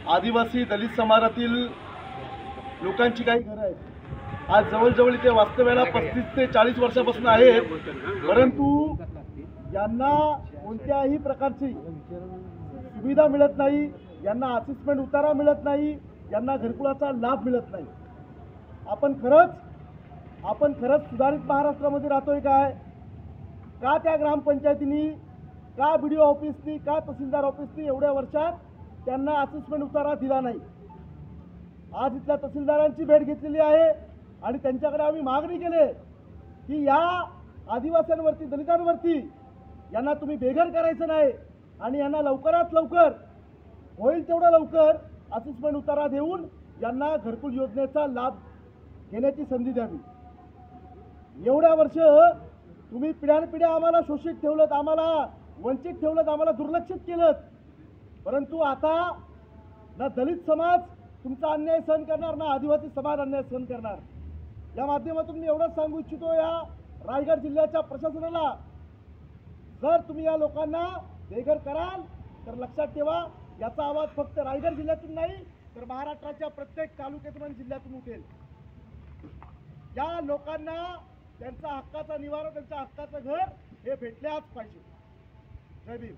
आदिवासी दलित समाजातील लोकांची काही घरं आहेत। आज जवळजवळ इथे वास्तव्याला 35 ते 40 वर्षापासून आहेत, परंतु यांना कोणत्याही प्रकारची सुविधा मिळत नाही, यांना असिस्टमेंट उतारा मिळत नाही, यांना घरकुलाचा लाभ मिळत नाही। आपण खरंच सुधारित महाराष्ट्रामध्ये राहतोय काय? का त्या ग्रामपंचायतींनी, का BDO ऑफिसनी, का तहसीलदार ऑफिसनी एवढ्या वर्षात त्यांना असिस्टमेंट उतारा दिला नाही? आज इथल्या तहसीलदारांची भेट घेतलेली आहे आणि त्यांच्याकडे आम्ही मागणी केली की या आदिवासींवरती, दलितांवरती यांना तुम्ही बेघर करायचं नाही आणि यांना लवकरात लवकर होईल तेवढं लवकर असिस्टमेंट उतारा देऊन यांना घरकुल योजनेचा लाभ घेण्याची संधी द्यावी। एवढ्या वर्ष तुम्ही पिढ्यानपिढ्या आम्हाला शोषित ठेवलं, आम्हाला वंचित ठेवलं, आम्हाला दुर्लक्षित केलं, परंतु आता ना दलित समाज तुमचा अन्याय सहन करणार, ना आदिवासी समाज अन्याय सहन करणार। या माध्यमातून मी एवढंच सांगू इच्छितो या रायगड जिल्ह्याच्या प्रशासनाला, जर तुम्ही या लोकांना बेघर कराल तर लक्षात ठेवा, याचा आवाज फक्त रायगड जिल्ह्यातून नाही तर महाराष्ट्राच्या प्रत्येक तालुक्यातून आणि जिल्ह्यातून उठेल। या लोकांना त्यांचा हक्काचा निवारा, त्यांच्या हक्काचं घर हे भेटल्याच पाहिजे। जय भीम।